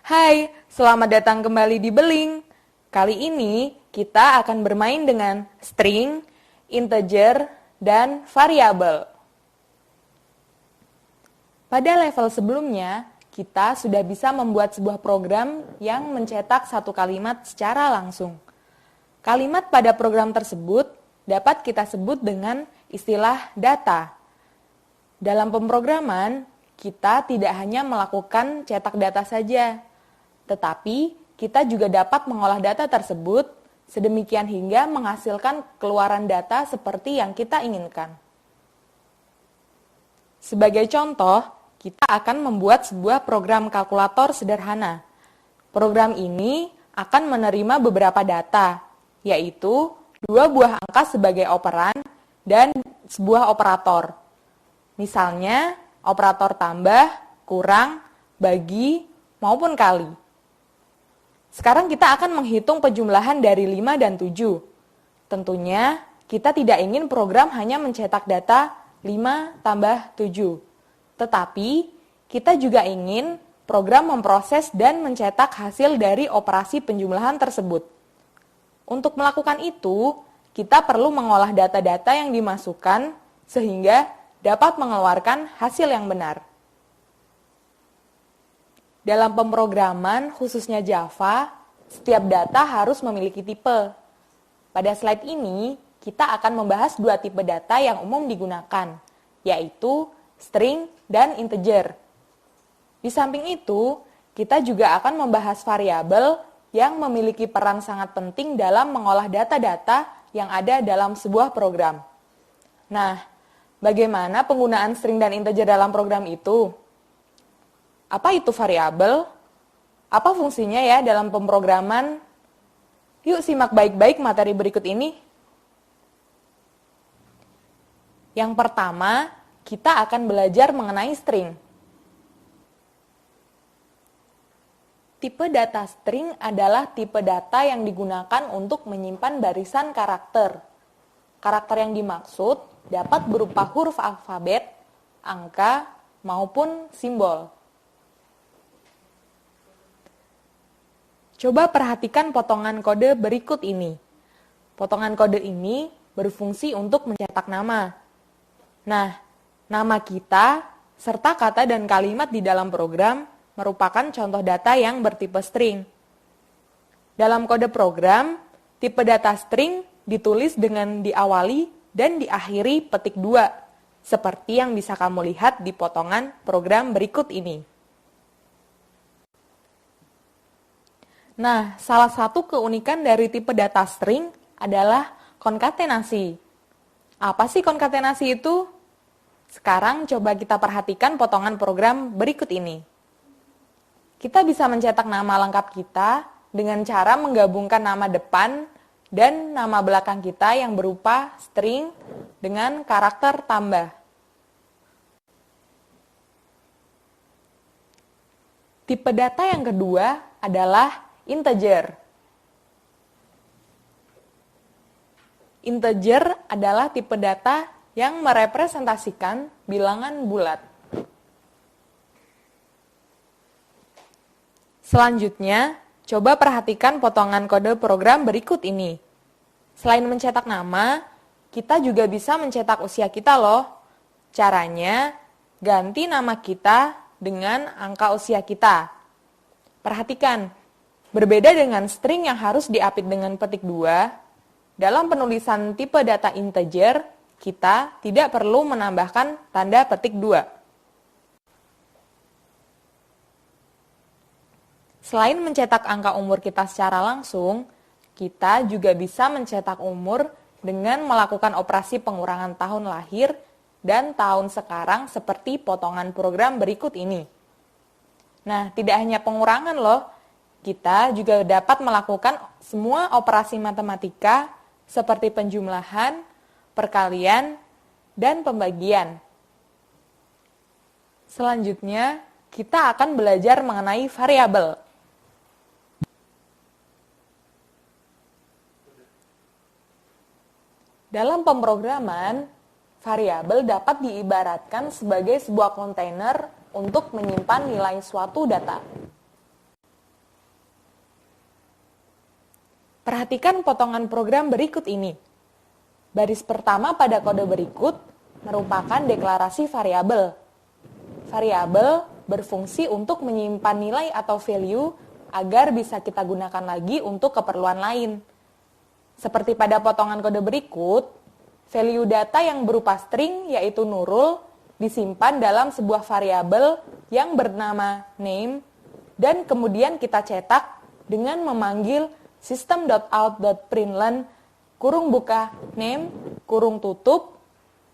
Hai, selamat datang kembali di Beling. Kali ini kita akan bermain dengan string, integer, dan variabel. Pada level sebelumnya, kita sudah bisa membuat sebuah program yang mencetak satu kalimat secara langsung. Kalimat pada program tersebut dapat kita sebut dengan istilah data. Dalam pemrograman, kita tidak hanya melakukan cetak data saja, tetapi kita juga dapat mengolah data tersebut sedemikian hingga menghasilkan keluaran data seperti yang kita inginkan. Sebagai contoh, kita akan membuat sebuah program kalkulator sederhana. Program ini akan menerima beberapa data, yaitu 2 buah angka sebagai operan dan sebuah operator. Misalnya, operator tambah, kurang, bagi, maupun kali. Sekarang kita akan menghitung penjumlahan dari 5 dan 7. Tentunya, kita tidak ingin program hanya mencetak data 5 tambah 7. Tetapi, kita juga ingin program memproses dan mencetak hasil dari operasi penjumlahan tersebut. Untuk melakukan itu, kita perlu mengolah data-data yang dimasukkan sehingga dapat mengeluarkan hasil yang benar. Dalam pemrograman, khususnya Java, setiap data harus memiliki tipe. Pada slide ini, kita akan membahas 2 tipe data yang umum digunakan, yaitu string dan integer. Di samping itu, kita juga akan membahas variabel yang memiliki peran sangat penting dalam mengolah data-data yang ada dalam sebuah program. Nah, bagaimana penggunaan string dan integer dalam program itu? Apa itu variabel? Apa fungsinya ya dalam pemrograman? Yuk simak baik-baik materi berikut ini. Yang pertama, kita akan belajar mengenai string. Tipe data string adalah tipe data yang digunakan untuk menyimpan barisan karakter. Karakter yang dimaksud dapat berupa huruf alfabet, angka, maupun simbol. Coba perhatikan potongan kode berikut ini. Potongan kode ini berfungsi untuk mencetak nama. Nah, nama kita, serta kata dan kalimat di dalam program merupakan contoh data yang bertipe string. Dalam kode program, tipe data string ditulis dengan diawali dan diakhiri petik 2, seperti yang bisa kamu lihat di potongan program berikut ini. Nah, salah satu keunikan dari tipe data string adalah konkatenasi. Apa sih konkatenasi itu? Sekarang coba kita perhatikan potongan program berikut ini. Kita bisa mencetak nama lengkap kita dengan cara menggabungkan nama depan dan nama belakang kita yang berupa string dengan karakter tambah. Tipe data yang kedua adalah integer. Integer adalah tipe data yang merepresentasikan bilangan bulat. Selanjutnya, coba perhatikan potongan kode program berikut ini. Selain mencetak nama, kita juga bisa mencetak usia kita loh. Caranya, ganti nama kita dengan angka usia kita. Perhatikan, berbeda dengan string yang harus diapit dengan petik 2, dalam penulisan tipe data integer, kita tidak perlu menambahkan tanda petik 2. Selain mencetak angka umur kita secara langsung, kita juga bisa mencetak umur dengan melakukan operasi pengurangan tahun lahir dan tahun sekarang seperti potongan program berikut ini. Nah, tidak hanya pengurangan loh, kita juga dapat melakukan semua operasi matematika seperti penjumlahan, perkalian, dan pembagian. Selanjutnya, kita akan belajar mengenai variabel. Dalam pemrograman, variabel dapat diibaratkan sebagai sebuah kontainer untuk menyimpan nilai suatu data. Perhatikan potongan program berikut ini. Baris pertama pada kode berikut merupakan deklarasi variabel. Variabel berfungsi untuk menyimpan nilai atau value agar bisa kita gunakan lagi untuk keperluan lain. Seperti pada potongan kode berikut, value data yang berupa string yaitu Nurul disimpan dalam sebuah variabel yang bernama name dan kemudian kita cetak dengan memanggil system.out.println kurung buka name kurung tutup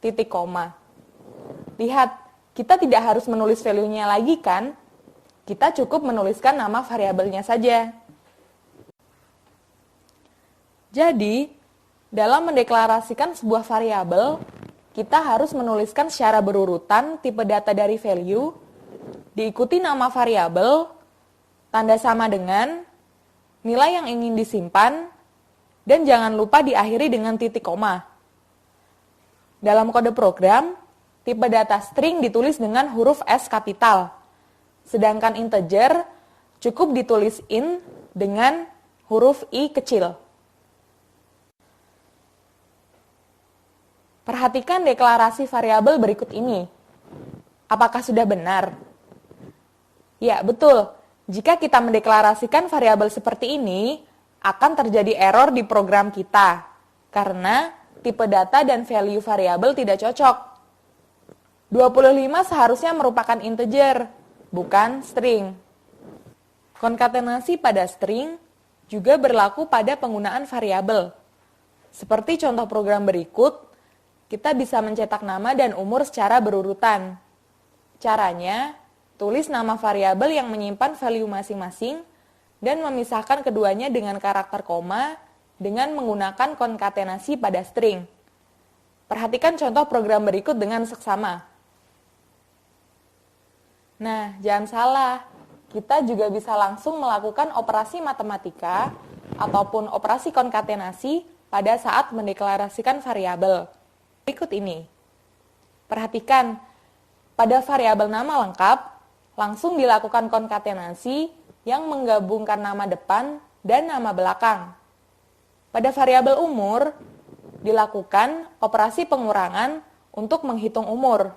titik koma. Lihat, kita tidak harus menulis value-nya lagi kan? Kita cukup menuliskan nama variabelnya saja. Jadi, dalam mendeklarasikan sebuah variabel, kita harus menuliskan secara berurutan tipe data dari value, diikuti nama variabel, tanda sama dengan, nilai yang ingin disimpan, dan jangan lupa diakhiri dengan titik koma. Dalam kode program, tipe data string ditulis dengan huruf S kapital, sedangkan integer cukup ditulis int dengan huruf I kecil. Perhatikan deklarasi variabel berikut ini. Apakah sudah benar? Ya, betul. Jika kita mendeklarasikan variabel seperti ini, akan terjadi error di program kita, karena tipe data dan value variabel tidak cocok. 25 seharusnya merupakan integer, bukan string. Konkatenasi pada string juga berlaku pada penggunaan variabel. Seperti contoh program berikut, kita bisa mencetak nama dan umur secara berurutan. Caranya, tulis nama variabel yang menyimpan value masing-masing dan memisahkan keduanya dengan karakter koma dengan menggunakan konkatenasi pada string. Perhatikan contoh program berikut dengan seksama. Nah, jangan salah, kita juga bisa langsung melakukan operasi matematika ataupun operasi konkatenasi pada saat mendeklarasikan variabel. Berikut ini. Perhatikan, pada variabel nama lengkap, langsung dilakukan konkatenasi yang menggabungkan nama depan dan nama belakang. Pada variabel umur, dilakukan operasi pengurangan untuk menghitung umur.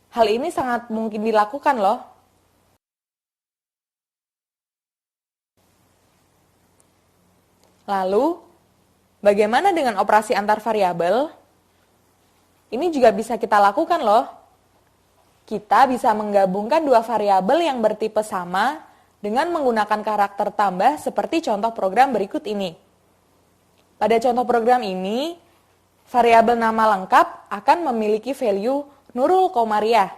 Hal ini sangat mungkin dilakukan loh. Lalu, bagaimana dengan operasi antar variabel? Ini juga bisa kita lakukan loh. Kita bisa menggabungkan dua variabel yang bertipe sama dengan menggunakan karakter tambah seperti contoh program berikut ini. Pada contoh program ini, variabel nama lengkap akan memiliki value Nurul Komariah.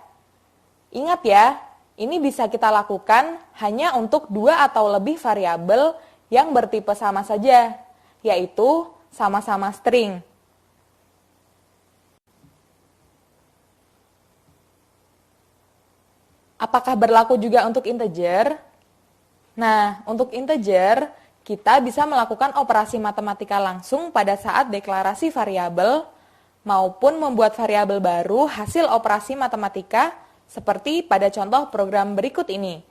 Ingat ya, ini bisa kita lakukan hanya untuk dua atau lebih variabel yang bertipe sama saja, yaitu sama-sama string. Apakah berlaku juga untuk integer? Nah, untuk integer, kita bisa melakukan operasi matematika langsung pada saat deklarasi variabel, maupun membuat variabel baru hasil operasi matematika seperti pada contoh program berikut ini.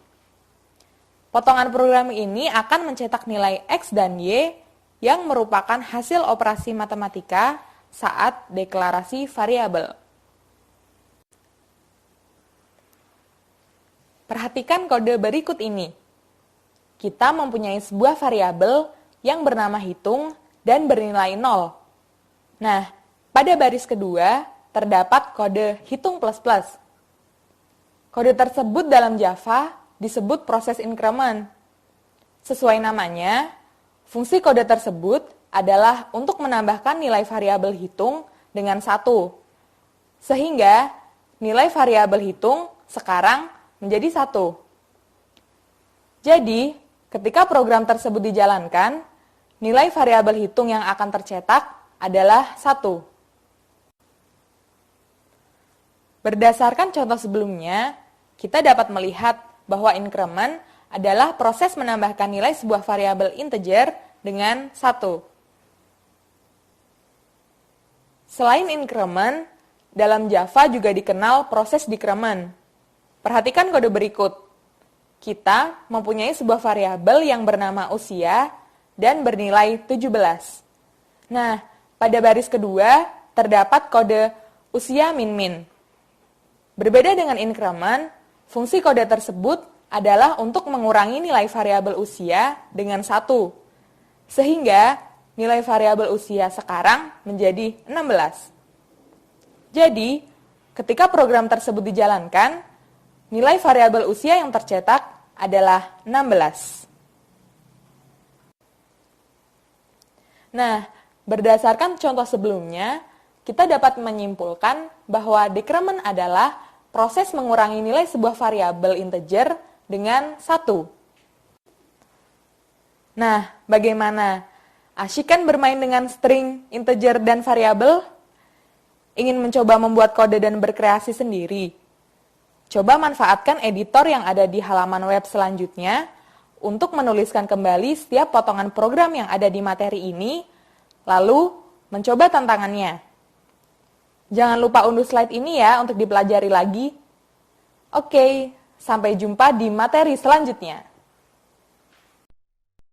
Potongan program ini akan mencetak nilai X dan Y yang merupakan hasil operasi matematika saat deklarasi variabel. Perhatikan kode berikut ini. Kita mempunyai sebuah variabel yang bernama hitung dan bernilai 0. Nah, pada baris kedua terdapat kode hitung plus plus. Kode tersebut dalam Java disebut proses increment. Sesuai namanya, fungsi kode tersebut adalah untuk menambahkan nilai variabel hitung dengan 1. Sehingga nilai variabel hitung sekarang menjadi 1. Jadi, ketika program tersebut dijalankan, nilai variabel hitung yang akan tercetak adalah 1. Berdasarkan contoh sebelumnya, kita dapat melihat bahwa increment adalah proses menambahkan nilai sebuah variabel integer dengan 1. Selain increment, dalam Java juga dikenal proses decrement. Perhatikan kode berikut. Kita mempunyai sebuah variabel yang bernama usia dan bernilai 17. Nah, pada baris kedua terdapat kode usia min-min. Berbeda dengan increment, fungsi kode tersebut adalah untuk mengurangi nilai variabel usia dengan 1. Sehingga nilai variabel usia sekarang menjadi 16. Jadi, ketika program tersebut dijalankan, nilai variabel usia yang tercetak adalah 16. Nah, berdasarkan contoh sebelumnya, kita dapat menyimpulkan bahwa decrement adalah proses mengurangi nilai sebuah variabel integer dengan 1. Nah, bagaimana? Asyik kan bermain dengan string, integer, dan variabel? Ingin mencoba membuat kode dan berkreasi sendiri? Coba manfaatkan editor yang ada di halaman web selanjutnya untuk menuliskan kembali setiap potongan program yang ada di materi ini, lalu mencoba tantangannya. Jangan lupa unduh slide ini ya untuk dipelajari lagi. Oke, sampai jumpa di materi selanjutnya.